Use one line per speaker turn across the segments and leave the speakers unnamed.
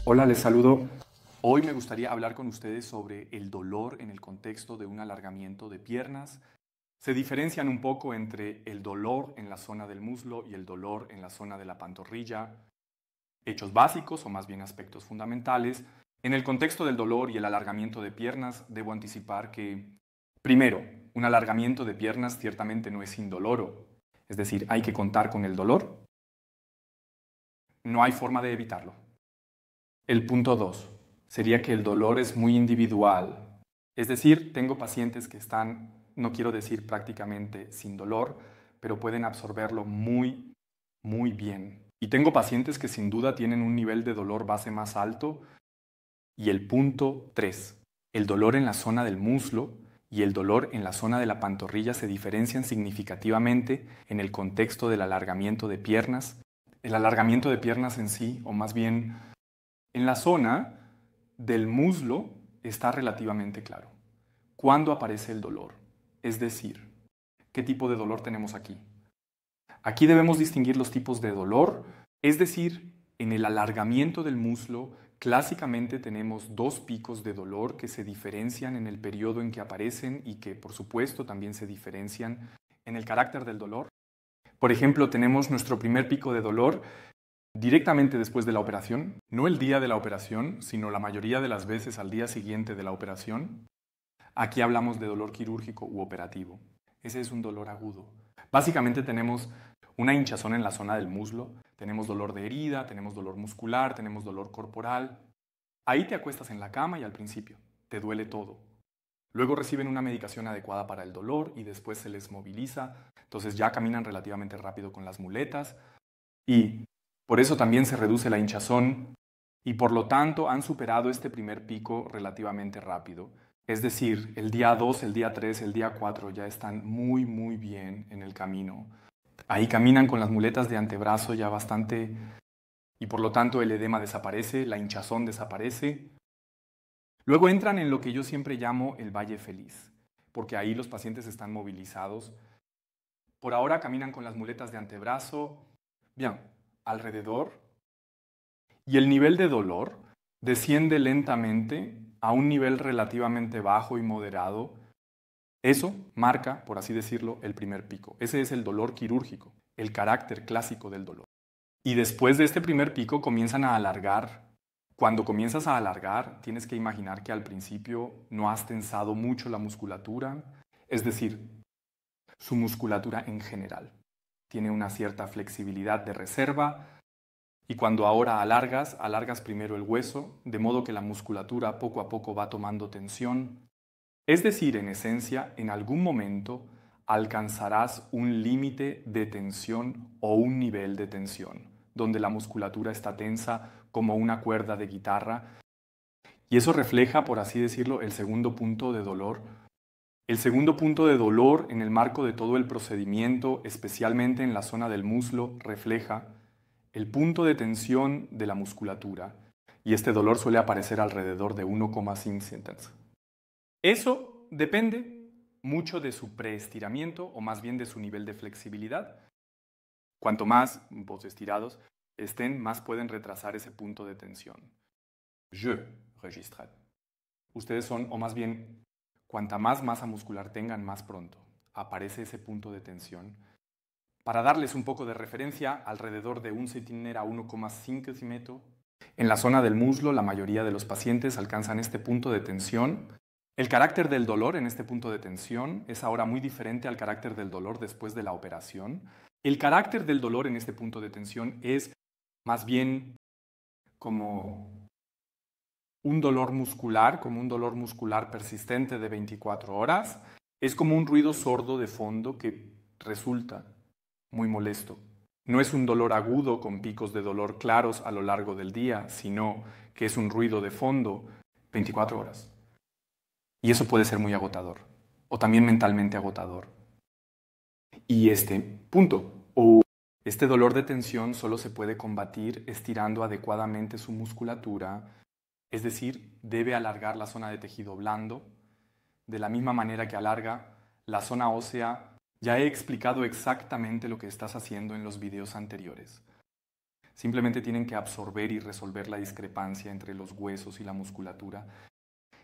Hola, les saludo. Hoy me gustaría hablar con ustedes sobre el dolor en el contexto de un alargamiento de piernas. Se diferencian un poco entre el dolor en la zona del muslo y el dolor en la zona de la pantorrilla. Hechos básicos, o más bien aspectos fundamentales. En el contexto del dolor y el alargamiento de piernas, debo anticipar que, primero, un alargamiento de piernas ciertamente no es indoloro. Es decir, hay que contar con el dolor. No hay forma de evitarlo. El punto 2 sería que el dolor es muy individual. Es decir, tengo pacientes que están, no quiero decir prácticamente sin dolor, pero pueden absorberlo muy, muy bien. Y tengo pacientes que sin duda tienen un nivel de dolor base más alto. Y el punto 3, el dolor en la zona del muslo y el dolor en la zona de la pantorrilla se diferencian significativamente en el contexto del alargamiento de piernas. El alargamiento de piernas en sí, o más bien en la zona del muslo, está relativamente claro. ¿Cuándo aparece el dolor? Es decir, ¿qué tipo de dolor tenemos aquí? Aquí debemos distinguir los tipos de dolor, es decir, en el alargamiento del muslo, clásicamente tenemos dos picos de dolor que se diferencian en el periodo en que aparecen y que, por supuesto, también se diferencian en el carácter del dolor. Por ejemplo, tenemos nuestro primer pico de dolor directamente después de la operación, no el día de la operación, sino la mayoría de las veces al día siguiente de la operación. Aquí hablamos de dolor quirúrgico u operativo. Ese es un dolor agudo. Básicamente tenemos una hinchazón en la zona del muslo, tenemos dolor de herida, tenemos dolor muscular, tenemos dolor corporal. Ahí te acuestas en la cama y al principio te duele todo. Luego reciben una medicación adecuada para el dolor y después se les moviliza. Entonces ya caminan relativamente rápido con las muletas y por eso también se reduce la hinchazón y por lo tanto han superado este primer pico relativamente rápido. Es decir, el día 2, el día 3, el día 4 ya están muy, muy bien en el camino. Ahí caminan con las muletas de antebrazo ya bastante y por lo tanto el edema desaparece, la hinchazón desaparece. Luego entran en lo que yo siempre llamo el valle feliz, porque ahí los pacientes están movilizados. Por ahora caminan con las muletas de antebrazo, bien, alrededor, y el nivel de dolor desciende lentamente a un nivel relativamente bajo y moderado. Eso marca, por así decirlo, el primer pico. Ese es el dolor quirúrgico, el carácter clásico del dolor. Y después de este primer pico comienzan a alargar. Cuando comienzas a alargar, tienes que imaginar que al principio no has tensado mucho la musculatura, es decir, su musculatura en general. Tiene una cierta flexibilidad de reserva y cuando ahora alargas, alargas primero el hueso, de modo que la musculatura poco a poco va tomando tensión. Es decir, en esencia, en algún momento alcanzarás un límite de tensión o un nivel de tensión, donde la musculatura está tensa como una cuerda de guitarra. Y eso refleja, por así decirlo, el segundo punto de dolor. El segundo punto de dolor en el marco de todo el procedimiento, especialmente en la zona del muslo, refleja el punto de tensión de la musculatura. Y este dolor suele aparecer alrededor de 1,5 seconds. Eso depende mucho de su preestiramiento o más bien de su nivel de flexibilidad. Cuanto más vos estirados estén, más pueden retrasar ese punto de tensión. Je registrad. Ustedes son, o más bien, cuanta más masa muscular tengan, más pronto aparece ese punto de tensión. Para darles un poco de referencia, alrededor de 1 cm a 1,5 cm. En la zona del muslo, la mayoría de los pacientes alcanzan este punto de tensión. El carácter del dolor en este punto de tensión es ahora muy diferente al carácter del dolor después de la operación. El carácter del dolor en este punto de tensión es más bien como un dolor muscular, como un dolor muscular persistente de 24 horas. Es como un ruido sordo de fondo que resulta muy molesto. No es un dolor agudo con picos de dolor claros a lo largo del día, sino que es un ruido de fondo 24 horas. Y eso puede ser muy agotador, o también mentalmente agotador. Y este punto, o este dolor de tensión solo se puede combatir estirando adecuadamente su musculatura, es decir, debe alargar la zona de tejido blando, de la misma manera que alarga la zona ósea. Ya he explicado exactamente lo que estás haciendo en los videos anteriores. Simplemente tienen que absorber y resolver la discrepancia entre los huesos y la musculatura.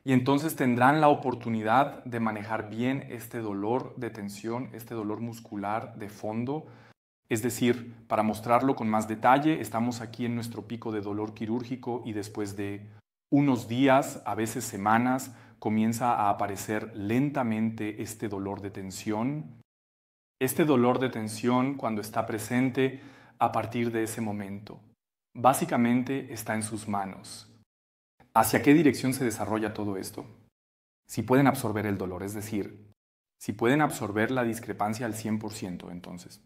Y entonces tendrán la oportunidad de manejar bien este dolor de tensión, este dolor muscular de fondo. Es decir, para mostrarlo con más detalle, estamos aquí en nuestro pico de dolor quirúrgico y después de unos días, a veces semanas, comienza a aparecer lentamente este dolor de tensión. Este dolor de tensión, cuando está presente a partir de ese momento, básicamente está en sus manos. ¿Hacia qué dirección se desarrolla todo esto? Si pueden absorber el dolor, es decir, si pueden absorber la discrepancia al 100%, entonces,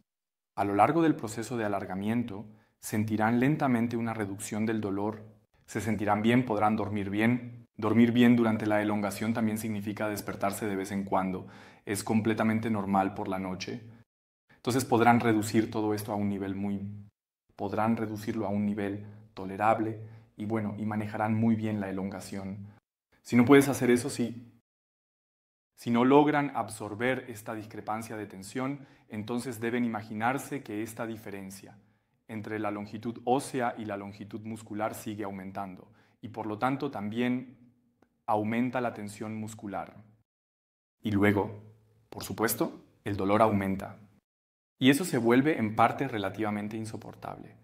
a lo largo del proceso de alargamiento, sentirán lentamente una reducción del dolor, se sentirán bien, podrán dormir bien. Dormir bien durante la elongación también significa despertarse de vez en cuando. Es completamente normal por la noche. Entonces podrán reducir todo esto a un nivel podrán reducirlo a un nivel tolerable y bueno, y manejarán muy bien la elongación. Si no puedes hacer eso, si no logran absorber esta discrepancia de tensión, entonces deben imaginarse que esta diferencia entre la longitud ósea y la longitud muscular sigue aumentando y por lo tanto también aumenta la tensión muscular. Y luego, por supuesto, el dolor aumenta. Y eso se vuelve en parte relativamente insoportable.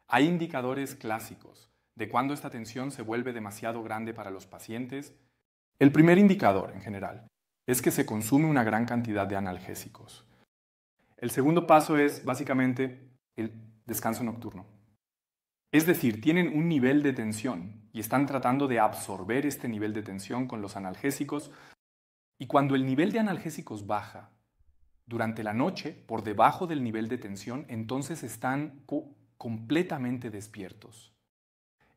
Hay indicadores clásicos de cuando esta tensión se vuelve demasiado grande para los pacientes. El primer indicador, en general, es que se consume una gran cantidad de analgésicos. El segundo paso es, básicamente, el descanso nocturno. Es decir, tienen un nivel de tensión y están tratando de absorber este nivel de tensión con los analgésicos. Y cuando el nivel de analgésicos baja durante la noche, por debajo del nivel de tensión, entonces están completamente despiertos.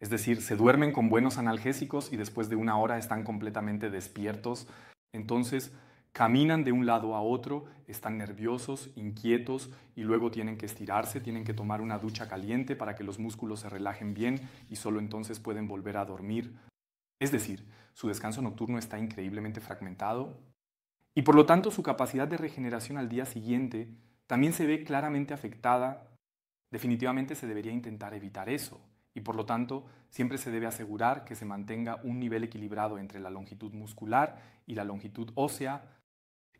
Es decir, se duermen con buenos analgésicos y después de una hora están completamente despiertos. Entonces, caminan de un lado a otro, están nerviosos, inquietos y luego tienen que estirarse, tienen que tomar una ducha caliente para que los músculos se relajen bien y solo entonces pueden volver a dormir. Es decir, su descanso nocturno está increíblemente fragmentado y por lo tanto su capacidad de regeneración al día siguiente también se ve claramente afectada. Definitivamente se debería intentar evitar eso y por lo tanto siempre se debe asegurar que se mantenga un nivel equilibrado entre la longitud muscular y la longitud ósea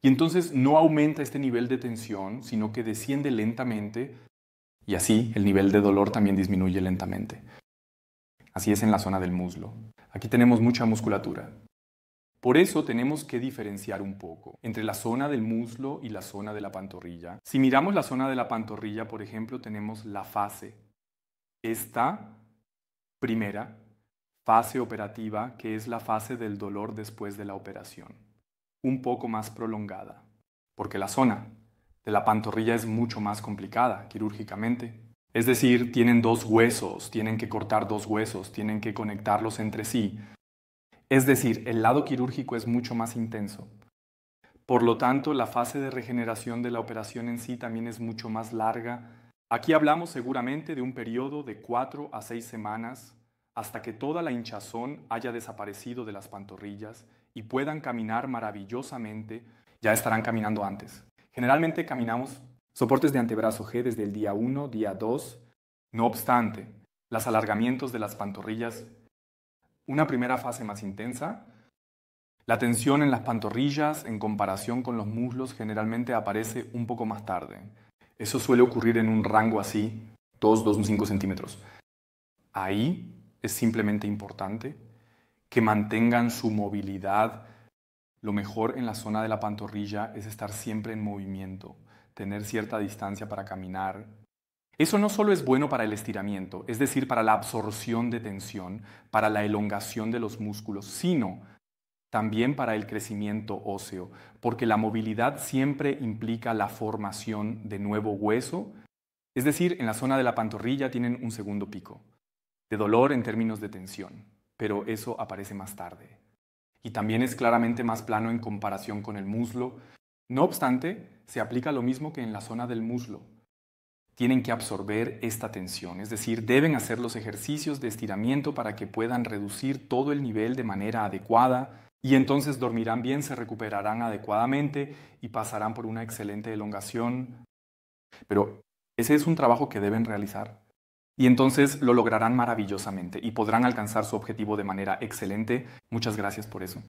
y entonces no aumenta este nivel de tensión, sino que desciende lentamente y así el nivel de dolor también disminuye lentamente. Así es en la zona del muslo. Aquí tenemos mucha musculatura. Por eso tenemos que diferenciar un poco entre la zona del muslo y la zona de la pantorrilla. Si miramos la zona de la pantorrilla, por ejemplo, tenemos la fase. Esta primera fase operativa, que es la fase del dolor después de la operación, un poco más prolongada, porque la zona de la pantorrilla es mucho más complicada quirúrgicamente. Es decir, tienen dos huesos, tienen que cortar dos huesos, tienen que conectarlos entre sí. Es decir, el lado quirúrgico es mucho más intenso. Por lo tanto, la fase de regeneración de la operación en sí también es mucho más larga. Aquí hablamos seguramente de un periodo de 4 a 6 semanas hasta que toda la hinchazón haya desaparecido de las pantorrillas y puedan caminar maravillosamente. Ya estarán caminando antes. Generalmente caminamos soportes de antebrazo G desde el día 1, día 2. No obstante, los alargamientos de las pantorrillas, una primera fase más intensa, la tensión en las pantorrillas en comparación con los muslos generalmente aparece un poco más tarde. Eso suele ocurrir en un rango así, 2,5 centímetros. Ahí es simplemente importante que mantengan su movilidad. Lo mejor en la zona de la pantorrilla es estar siempre en movimiento, tener cierta distancia para caminar. Eso no solo es bueno para el estiramiento, es decir, para la absorción de tensión, para la elongación de los músculos, sino también para el crecimiento óseo, porque la movilidad siempre implica la formación de nuevo hueso. Es decir, en la zona de la pantorrilla tienen un segundo pico de dolor en términos de tensión, pero eso aparece más tarde. Y también es claramente más plano en comparación con el muslo. No obstante, se aplica lo mismo que en la zona del muslo. Tienen que absorber esta tensión, es decir, deben hacer los ejercicios de estiramiento para que puedan reducir todo el nivel de manera adecuada y entonces dormirán bien, se recuperarán adecuadamente y pasarán por una excelente elongación. Pero ese es un trabajo que deben realizar. Y entonces lo lograrán maravillosamente y podrán alcanzar su objetivo de manera excelente. Muchas gracias por eso.